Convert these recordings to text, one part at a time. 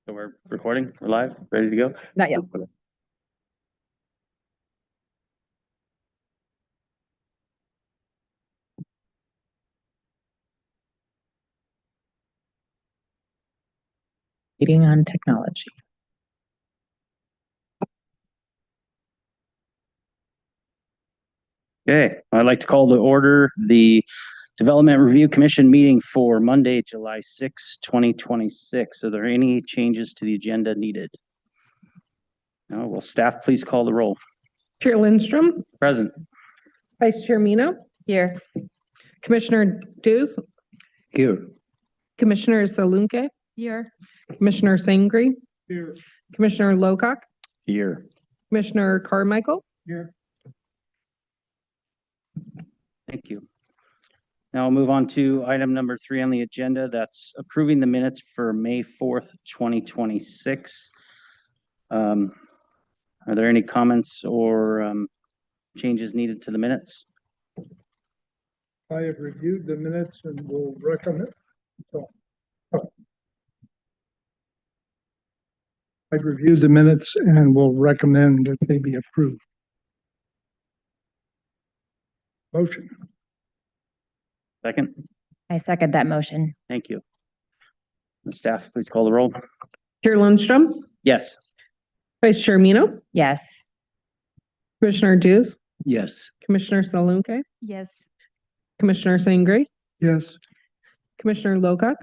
So we're recording, we're live, ready to go? Not yet. Meeting on technology. Okay, I'd like to call to order the Development Review Commission meeting for Monday, July 6, 2026. Are there any changes to the agenda needed? No, will staff please call the roll? Chair Lindstrom, Present. Vice Chair Mino. Here. Commissioner Dews, Here. Commissioner Salunke. Here. Commissioner Sangri. Here. Commissioner Lowcock, Here. Commissioner Carmichael. Here. Thank you. Now we'll move on to item number 3 on the agenda. That's approving the minutes for May 4th, 2026. Are there any comments or changes needed to the minutes? I have reviewed the minutes and will recommend. I've reviewed the minutes and will recommend that they be approved. Motion. Second? I second that motion. Thank you. The staff, please call the roll. Chair Lindstrom, Yes. Vice Chair Mino, Yes. Commissioner Dews, Yes. Commissioner Salunke, Yes. Commissioner Sangri, Yes. Commissioner Lowcock.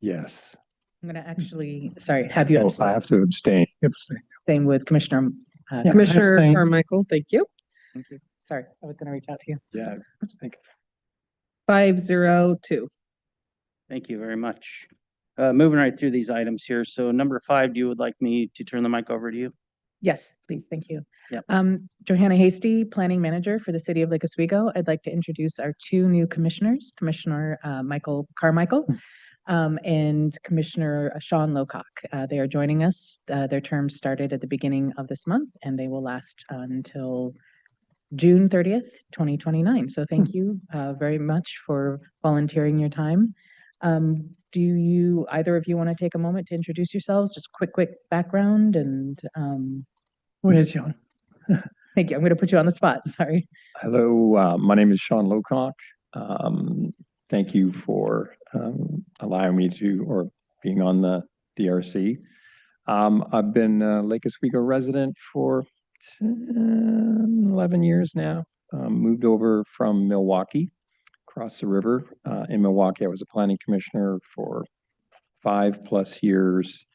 Yes. I'm going to actually, sorry, have you Oh, I have to abstain. abstain with Commissioner, Yeah, I Commissioner abstain. Carmichael. Thank you. Thank you. Sorry, I was going to reach out to you. Yeah. Thank 502. Thank you very much. Moving right through these items here. So number 5, you would like me to turn the mic over to you? Yes, please. Thank you. Yep. Johanna Hasty, Planning Manager for the City of Lake Oswego. I'd like to introduce our 2 new commissioners, Commissioner Michael Carmichael and Commissioner Shaun Lowcock. They are joining us. Their terms started at the beginning of this month, and they will last until June 30th, 2029. So thank you very much for volunteering your time. Do you, either of you want to take a moment to introduce yourselves? Just quick background and Go ahead, Shaun. thank you. I'm going to put you on the spot. Sorry. Hello, my name is Shaun Lowcock. Thank you for allowing me to, or being on the DRC. I've been a Lake Oswego resident for 11 years now. Moved over from Milwaukee, across the river. In Milwaukee, I was a planning commissioner for 5+ years,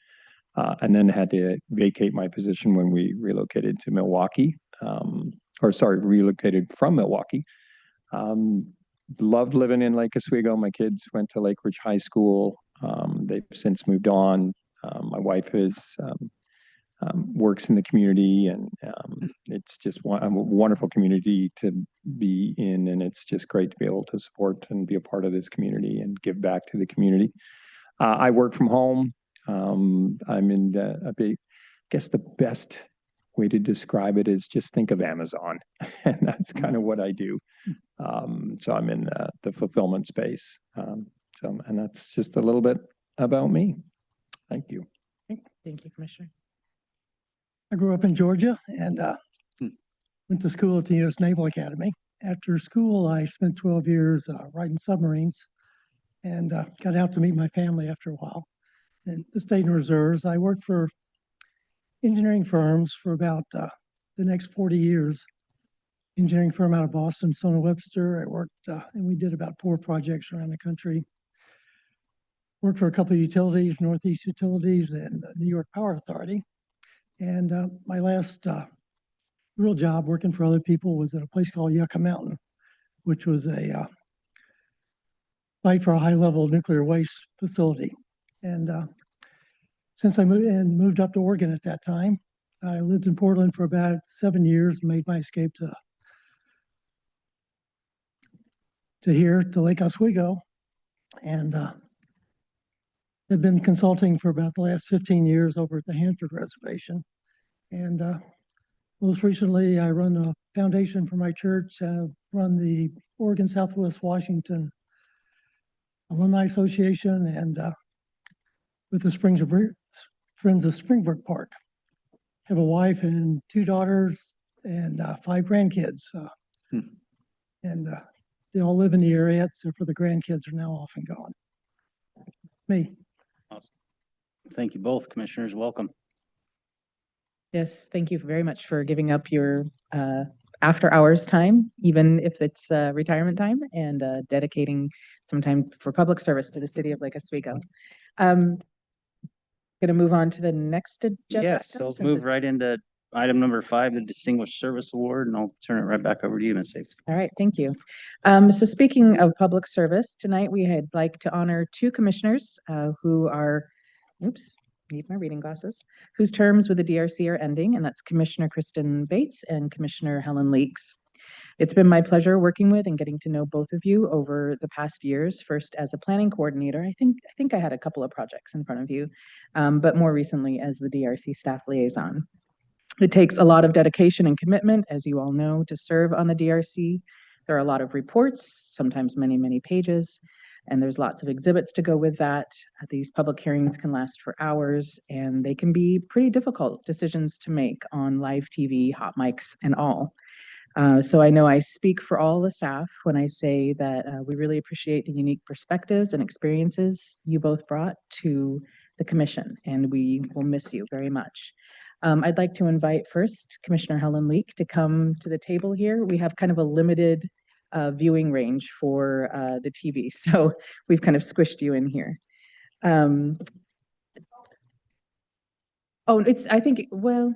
and then had to vacate my position when we relocated to Milwaukee, relocated from Milwaukee. Loved living in Lake Oswego. My kids went to Lake Ridge High School. They've since moved on. My wife is works in the community, and it's just a wonderful community to be in, and it's just great to be able to support and be a part of this community and give back to the community. I work from home. I'm in I guess the best way to describe it is just think of Amazon, and that's kind of what I do. So I'm in the fulfillment space. And that's just a little bit about me. Thank you. Thank you, Commissioner. I grew up in Georgia and went to school at the U.S. Naval Academy. After school, I spent 12 years riding submarines and got out to meet my family after a while. And the state and reserves, I worked for engineering firms for about the next 40 years. Engineering firm out of Boston, Sona Webster. I worked, and we did about 4 projects around the country. Worked for a couple of utilities, Northeast Utilities and the New York Power Authority. And my last real job working for other people was at a place called Yucca Mountain, which was a site for a high-level nuclear waste facility. And since I moved up to Oregon at that time, I lived in Portland for about 7 years and made my escape to here, to Lake Oswego. And have been consulting for about the last 15 years over at the Hanford Reservation. And most recently, I run a foundation for my church, run the Oregon Southwest Washington Alumni Association, and with the Friends of Springbrook Park. Have a wife and 2 daughters and 5 grandkids. And they all live in the area, except for the grandkids are now off and gone. Me. Thank you both, commissioners. Welcome. Yes, thank you very much for giving up your after hours time, even if it's retirement time, and dedicating some time for public service to the city of Lake Oswego. Going to move on to the next agenda. Yes, so item, since move it- right into item number 5, the Distinguished Service Award, and I'll turn it right back over to you, Ms. Stacy. All right, thank you. So speaking of public service, tonight we had like to honor 2 commissioners who are, oops, need my reading glasses, whose terms with the DRC are ending, and that's Commissioner Kristen Bates and Commissioner Helen Leeks. It's been my pleasure working with and getting to know both of you over the past years, first as a planning coordinator. I think I had a couple of projects in front of you, but more recently as the DRC staff liaison. It takes a lot of dedication and commitment, as you all know, to serve on the DRC. There are a lot of reports, sometimes many, many pages, and there's lots of exhibits to go with that. These public hearings can last for hours, and they can be pretty difficult decisions to make on live TV, hot mics, and all. So I know I speak for all the staff when I say that we really appreciate the unique perspectives and experiences you both brought to the commission, and we will miss you very much. I'd like to invite first Commissioner Helen Leek to come to the table here. We have kind of a limited viewing range for the TV, so we've kind of squished you in here. I think, well,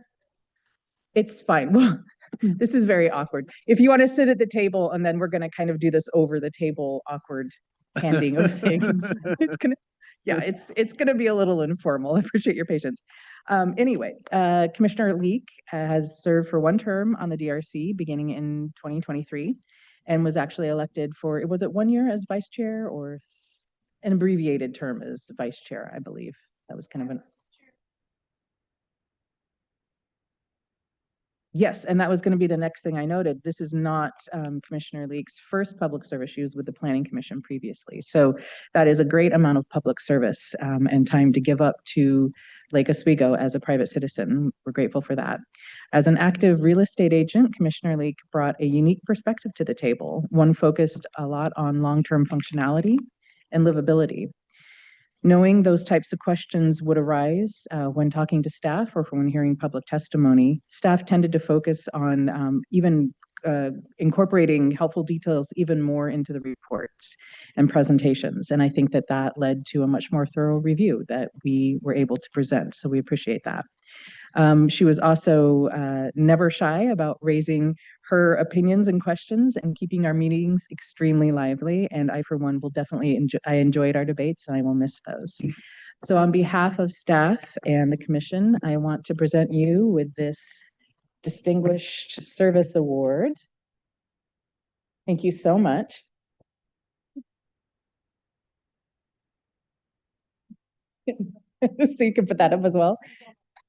it's fine. Well, this is very awkward. If you want to sit at the table, and then we're going to kind of do this over the table awkward handing of things. It's gonna be a little informal. I appreciate your patience. Anyway, Commissioner Leek has served for 1 term on the DRC beginning in 2023 and was actually elected for, was it 1 year as vice chair or an abbreviated term as vice chair, I believe. That was kind of an. Yes, and that was going to be the next thing I noted. This is not Commissioner Leek's first public service. She was with the Planning Commission previously. So that is a great amount of public service and time to give up to Lake Oswego as a private citizen. We're grateful for that. As an active real estate agent, Commissioner Leek brought a unique perspective to the table, one focused a lot on long-term functionality and livability. Knowing those types of questions would arise when talking to staff or when hearing public testimony, staff tended to focus on even incorporating helpful details even more into the reports and presentations. And I think that that led to a much more thorough review that we were able to present. So we appreciate that. She was also never shy about raising her opinions and questions and keeping our meetings extremely lively. And I, for one, will definitely I enjoyed our debates, and I will miss those. So on behalf of staff and the commission, I want to present you with this Distinguished Service Award. Thank you so much. So you can put that up as well.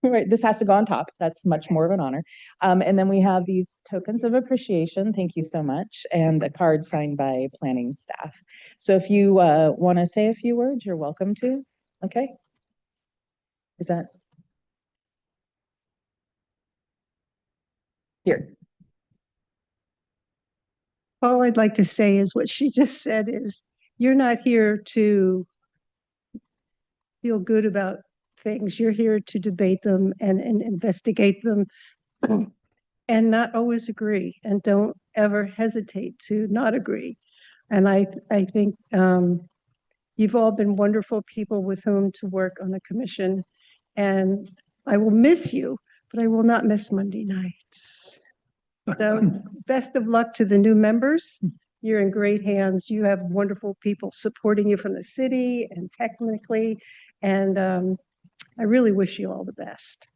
Right, this has to go on top. That's much more of an honor. And then we have these tokens of appreciation. Thank you so much. And a card signed by planning staff. So if you want to say a few words, you're welcome to. Okay. Is that here? All I'd like to say is what she just said is, you're not here to feel good about things. You're here to debate them and investigate them and not always agree, and don't ever hesitate to not agree. And I think you've all been wonderful people with whom to work on the commission, and I will miss you, but I will not miss Monday nights. So best of luck to the new members. You're in great hands. You have wonderful people supporting you from the city and technically, and I really wish you all the best.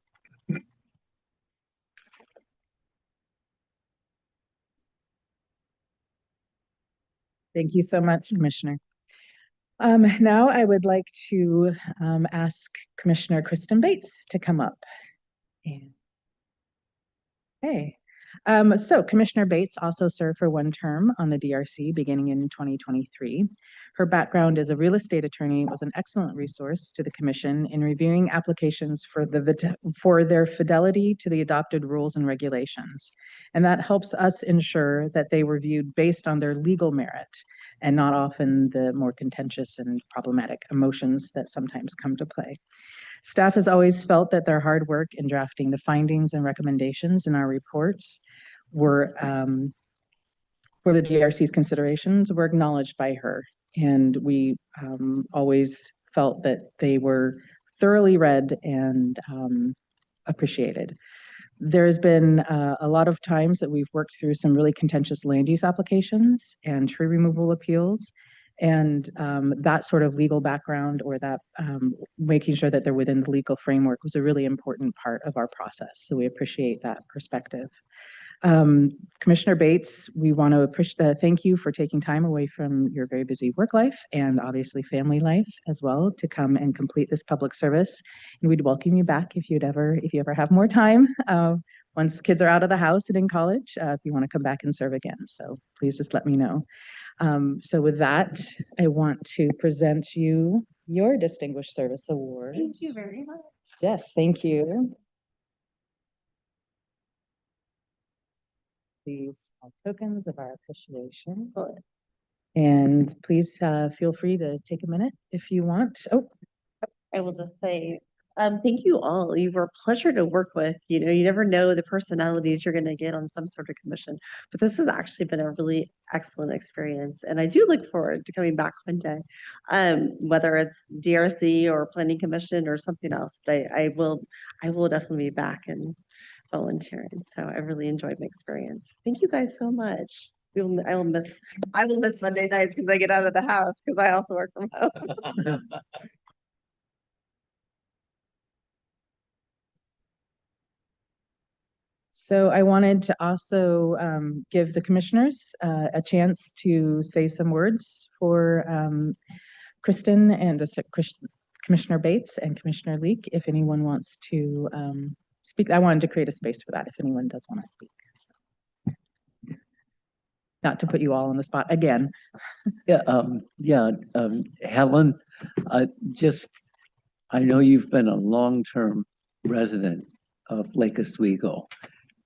Thank you so much, Commissioner. Now I would like to ask Commissioner Kristen Bates to come up. Okay. So Commissioner Bates also served for 1 term on the DRC beginning in 2023. Her background as a real estate attorney was an excellent resource to the commission in reviewing applications for their fidelity to the adopted rules and regulations. And that helps us ensure that they were viewed based on their legal merit and not often the more contentious and problematic emotions that sometimes come to play. Staff has always felt that their hard work in drafting the findings and recommendations in our reports were for the DRC's considerations were acknowledged by her. And we always felt that they were thoroughly read and appreciated. There's been a lot of times that we've worked through some really contentious land use applications and tree removal appeals. And that sort of legal background or that making sure that they're within the legal framework was a really important part of our process. So we appreciate that perspective. Commissioner Bates, we want to thank you for taking time away from your very busy work life and obviously family life as well to come and complete this public service. And we'd welcome you back if you ever have more time. Once kids are out of the house and in college, if you want to come back and serve again. So please just let me know. So with that, I want to present you your Distinguished Service Award. Thank you very much. Yes, thank you. These are tokens of our appreciation. And please feel free to take a minute if you want. Oh, I will just say, thank you all. You were a pleasure to work with. You know, you never know the personalities you're going to get on some sort of commission, but this has actually been a really excellent experience. And I do look forward to coming back one day, whether it's DRC or Planning Commission or something else, but I will definitely be back and volunteering. So I really enjoyed my experience. Thank you guys so much. I will miss Monday nights because I get out of the house because I also work from home. so I wanted to also give the commissioners a chance to say some words for Kristen and Commissioner Bates and Commissioner Leek, if anyone wants to speak. I wanted to create a space for that if anyone does want to speak. So. Not to put you all on the spot again. Helen, I know you've been a long-term resident of Lake Oswego,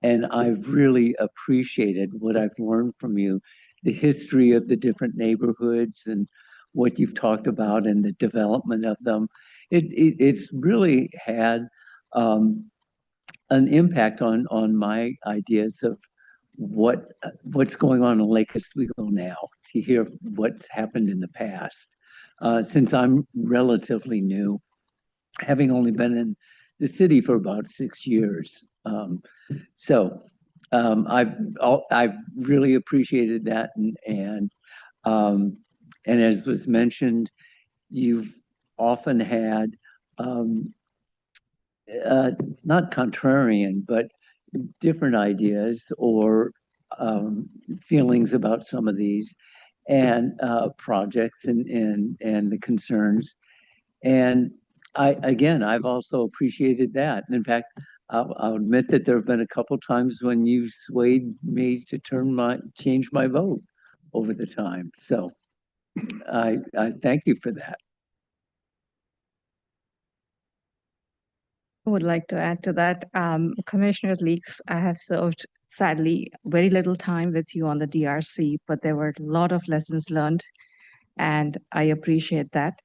and I've really appreciated what I've learned from you, the history of the different neighborhoods and what you've talked about and the development of them. It's really had an impact on my ideas of what's going on in Lake Oswego now, to hear what's happened in the past. Since I'm relatively new, having only been in the city for about 6 years. I've really appreciated that, and as was mentioned, you've often had not contrarian, but different ideas or feelings about some of these and projects and the concerns. And I've also appreciated that. And in fact, I'll admit that there have been a couple times when you swayed me to change my vote over the time. So I thank you for that. I would like to add to that. Commissioner Leeks, I have served, sadly, very little time with you on the DRC, but there were a lot of lessons learned, and I appreciate that.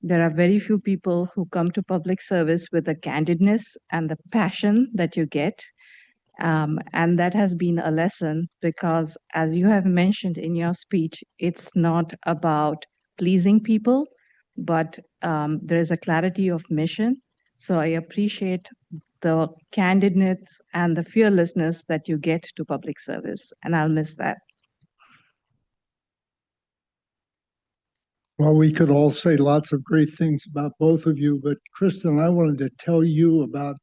There are very few people who come to public service with the candidness and the passion that you get. And that has been a lesson because, as you have mentioned in your speech, it's not about pleasing people, but there is a clarity of mission. So I appreciate the candidness and the fearlessness that you get to public service, and I'll miss that. Well, we could all say lots of great things about both of you, but Kristen, I wanted to tell you about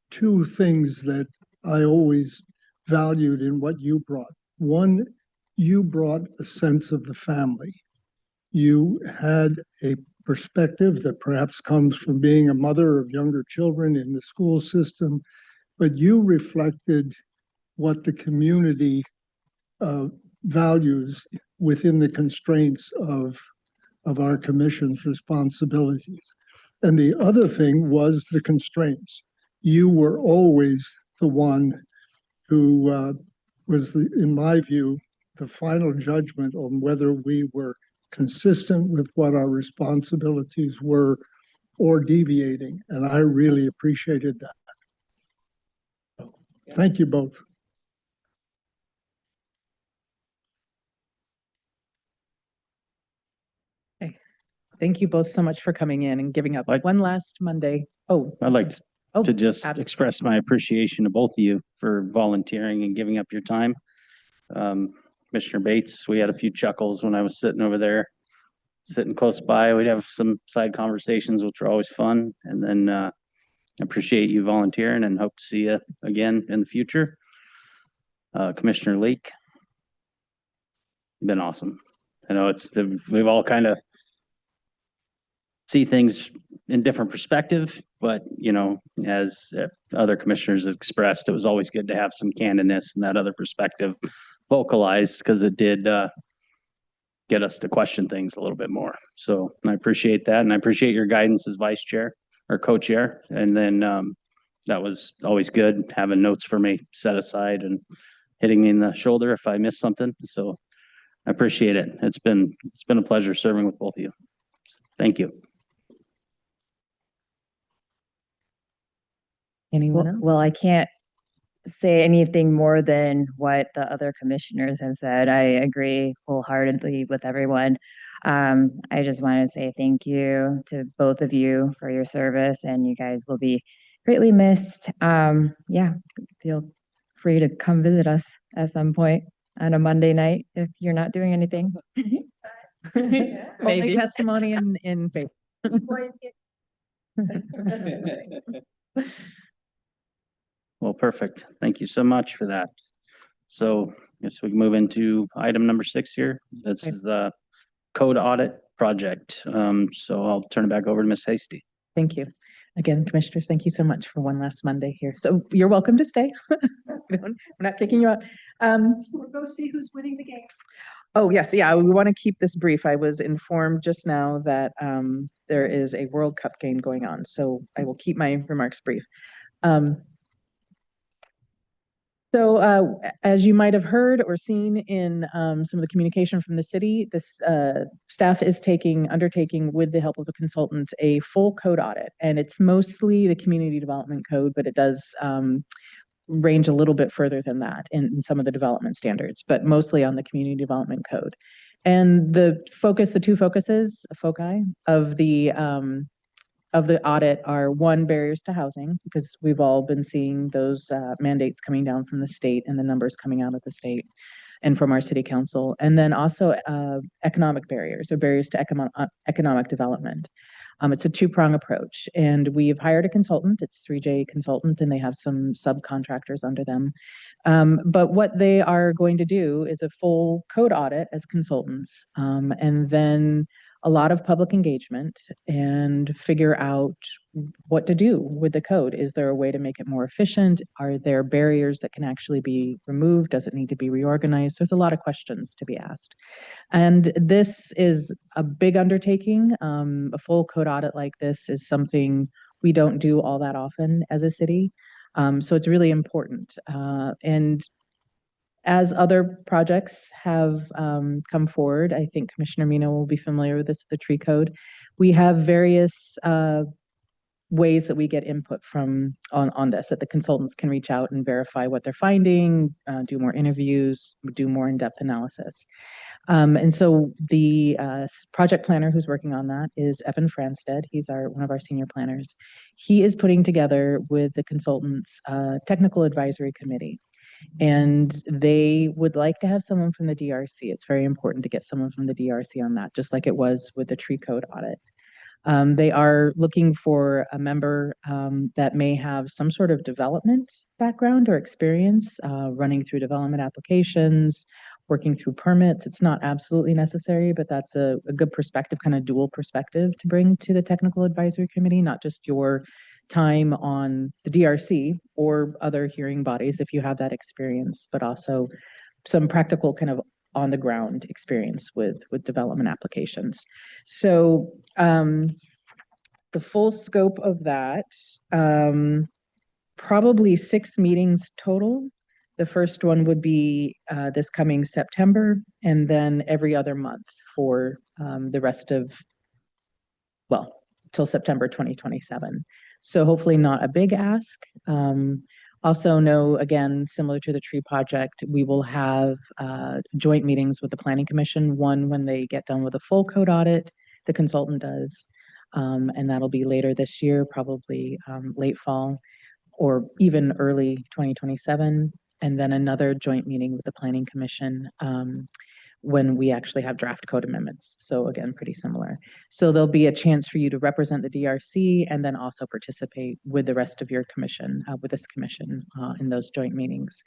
two things that I always valued in what you brought. One, you brought a sense of the family. You had a perspective that perhaps comes from being a mother of younger children in the school system, but you reflected what the community values within the constraints of our commission's responsibilities. And the other thing was the constraints. You were always the one who was, in my view, the final judgment on whether we were consistent with what our responsibilities were or deviating. And I really appreciated that. Thank you both. Thank you both so much for coming in and giving up Like- one last Monday. Oh, I'd like oh, to just absolutely. express my appreciation to both of you for volunteering and giving up your time. Commissioner Bates, we had a few chuckles when I was sitting over there, sitting close by. We'd have some side conversations, which were always fun. And then I appreciate you volunteering and hope to see you again in the future. Commissioner Leek, you've been awesome. I know we've all kind of see things in different perspective, but as other commissioners expressed, it was always good to have some candidness and that other perspective vocalized, because it did get us to question things a little bit more. So I appreciate that, and I appreciate your guidance as vice chair or co-chair. And then that was always good, having notes for me set aside and hitting me in the shoulder if I missed something. So I appreciate it. It's been a pleasure serving with both of you. Thank you. Anyone else? Well, I can't say anything more than what the other commissioners have said. I agree wholeheartedly with everyone. I just want to say thank you to both of you for your service, and you guys will be greatly missed. Yeah, feel free to come visit us at some point on a Monday night if you're not doing anything. Only Maybe. testimony in faith. Well, perfect. Thank you so much for that. So I guess we can move into item number 6 here. This is the code audit project. So I'll turn it back over to Ms. Hasty. Thank you. Again, commissioners, thank you so much for one last Monday here. So you're welcome to stay. We're not kicking you out. We'll go see who's winning the game. Oh, yes. Yeah, we want to keep this brief. I was informed just now that there is a World Cup game going on, so I will keep my remarks brief. So as you might have heard or seen in some of the communication from the city, this staff is undertaking with the help of a consultant a full code audit, and it's mostly the community development code, but it does range a little bit further than that in some of the development standards, but mostly on the community development code. And the two foci of the audit are, one, barriers to housing, because we've all been seeing those mandates coming down from the state and the numbers coming out of the state and from our city council. And then also economic barriers or barriers to economic development. It's a two-prong approach, and we've hired a consultant. It's 3J Consultant, and they have some subcontractors under them. But what they are going to do is a full code audit as consultants, and then a lot of public engagement and figure out what to do with the code. Is there a way to make it more efficient? Are there barriers that can actually be removed? Does it need to be reorganized? There's a lot of questions to be asked. And this is a big undertaking. A full code audit like this is something we don't do all that often as a city. So it's really important. And as other projects have come forward, I think Commissioner Mino will be familiar with this, the tree code. We have various ways that we get input from on this, that the consultants can reach out and verify what they're finding, do more interviews, do more in-depth analysis. And so the project planner who's working on that is Evan Franstead. He's one of our senior planners. He is putting together with the consultants technical advisory committee. And they would like to have someone from the DRC. It's very important to get someone from the DRC on that, just like it was with the tree code audit. They are looking for a member that may have some sort of development background or experience running through development applications, working through permits. It's not absolutely necessary, but that's a good perspective, kind of dual perspective to bring to the technical advisory committee, not just your time on the DRC or other hearing bodies if you have that experience, but also some practical kind of on the ground experience with development applications. So the full scope of that, probably 6 meetings total. The first one would be this coming September, and then every other month for the rest of, well, till September 2027. So hopefully not a big ask. Also know, again, similar to the tree project, we will have joint meetings with the Planning Commission, one when they get done with a full code audit, the consultant does, and that'll be later this year, probably late fall or even early 2027. And then another joint meeting with the Planning Commission when we actually have draft code amendments. So again, pretty similar. So there'll be a chance for you to represent the DRC and then also participate with the rest of your commission, with this commission in those joint meetings.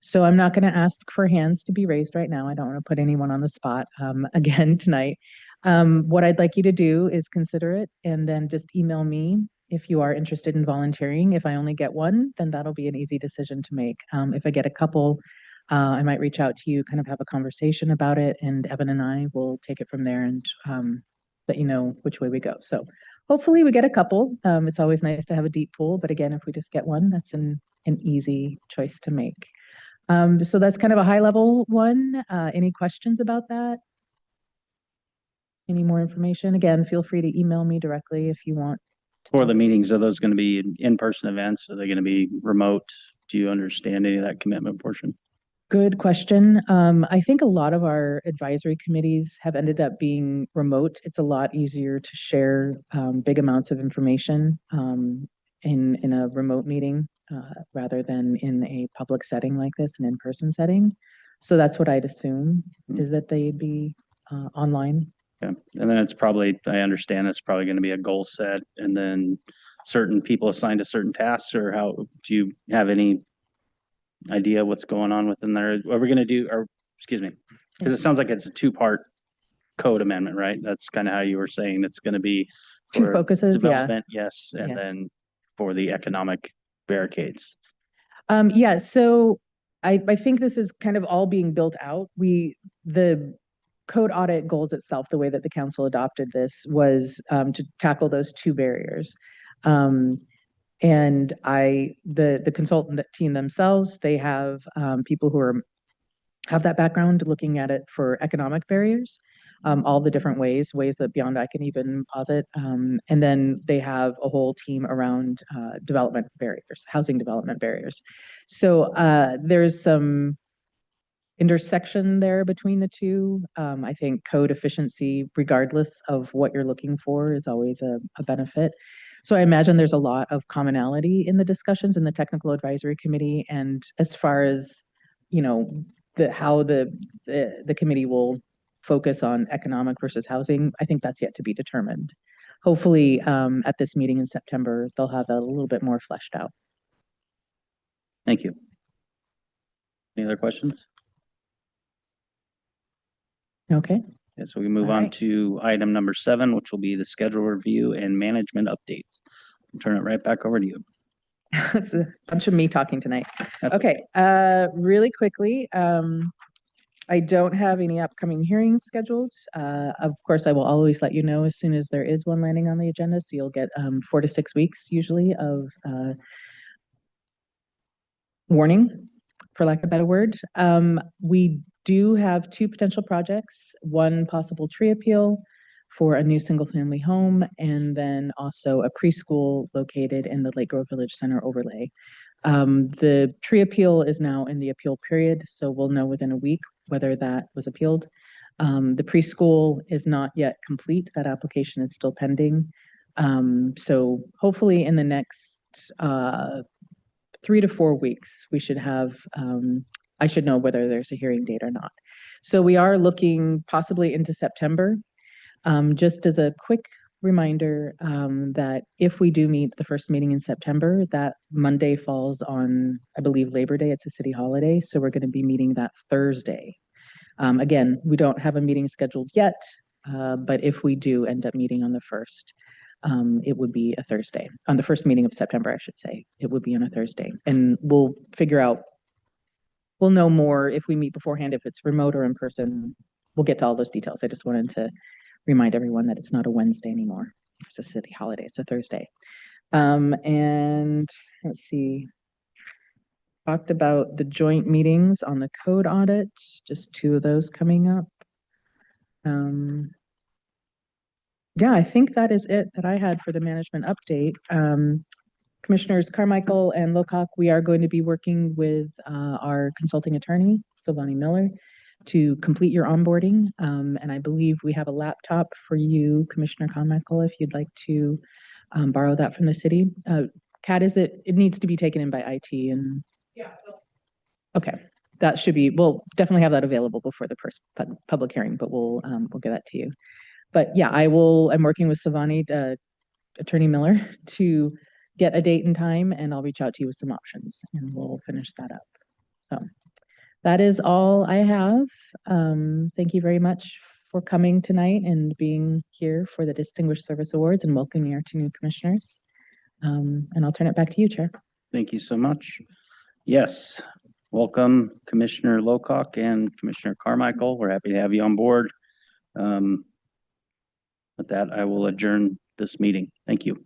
So I'm not going to ask for hands to be raised right now. I don't want to put anyone on the spot again tonight. What I'd like you to do is consider it and then just email me if you are interested in volunteering. If I only get one, then that'll be an easy decision to make. If I get a couple, I might reach out to you, kind of have a conversation about it, and Evan and I will take it from there and let you know which way we go. So hopefully we get a couple. It's always nice to have a deep pool, but again, if we just get one, that's an easy choice to make. So that's kind of a high level one. Any questions about that? Any more information? Again, feel free to email me directly if you want. For the meetings, are those going to be in-person events? Are they going to be remote? Do you understand any of that commitment portion? Good question. I think a lot of our advisory committees have ended up being remote. It's a lot easier to share big amounts of information in a remote meeting rather than in a public setting like this, an in-person setting. So that's what I'd assume, is that they'd be online. Okay. And then it's probably, I understand it's probably going to be a goal set and then certain people assigned to certain tasks, or how do you have any idea what's going on within there? What we're going to do, or excuse me, because it sounds like it's a 2-part code amendment, right? That's kind of how you were saying it's going to be 2 for focuses, development, yes, and Yeah. then for the economic barricades. Yeah, so I think this is kind of all being built out. The code audit goals itself, the way that the council adopted this was to tackle those 2 barriers. And the consultant team themselves, they have people who have that background looking at it for economic barriers, all the different ways that beyond I can even posit. And then they have a whole team around development barriers, housing development barriers. So there's some intersection there between the 2. I think code efficiency, regardless of what you're looking for, is always a benefit. So I imagine there's a lot of commonality in the discussions in the technical advisory committee. And as far as, you know, how the committee will focus on economic versus housing, I think that's yet to be determined. Hopefully at this meeting in September, they'll have that a little bit more fleshed out. Thank you. Any other questions? Okay. Okay, so we move All on right. to item number 7, which will be the schedule review and management updates. I'll turn it right back over to you. It's a bunch of me talking tonight. That's Okay, really quickly, I don't have any upcoming hearings scheduled. Of course, I will always let you know as soon as there is one landing on the agenda. So you'll get 4 to 6 weeks usually of warning, for lack of a better word. We do have 2 potential projects, one possible tree appeal for a new single-family home, and then also a preschool located in the Lake Grove Village Center overlay. The tree appeal is now in the appeal period, so we'll know within a week whether that was appealed. The preschool is not yet complete. That application is still pending. So hopefully in the next 3 to 4 weeks, we should have, I should know whether there's a hearing date or not. So we are looking possibly into September. Just as a quick reminder that if we do meet the first meeting in September, that Monday falls on, I believe, Labor Day. It's a city holiday. So we're going to be meeting that Thursday. Again, we don't have a meeting scheduled yet, but if we do end up meeting on the 1st, it would be a Thursday. On the first meeting of September, I should say, it would be on a Thursday. And we'll figure out we'll know more if we meet beforehand, if it's remote or in person. We'll get to all those details. I just wanted to remind everyone that it's not a Wednesday anymore. It's a city holiday. It's a Thursday. And let's see. Talked about the joint meetings on the code audit, just 2 of those coming up. Yeah, I think that is it that I had for the management update. Commissioners Carmichael and Lowcock, we are going to be working with our consulting attorney, Silvani Miller, to complete your onboarding. And I believe we have a laptop for you, Commissioner Carmichael, if you'd like to borrow that from the city. Kat, it needs to be taken in by IT and. Yeah. Okay, that should be, we'll definitely have that available before the public hearing, but we'll get that to you. But yeah, I'm working with Silvani, Attorney Miller, to get a date and time, and I'll reach out to you with some options and we'll finish that up. So that is all I have. Thank you very much for coming tonight and being here for the Distinguished Service Awards and welcoming our 2 new commissioners. And I'll turn it back to you, Chair. Thank you so much. Yes, welcome Commissioner Lowcock and Commissioner Carmichael. We're happy to have you on board. With that, I will adjourn this meeting. Thank you.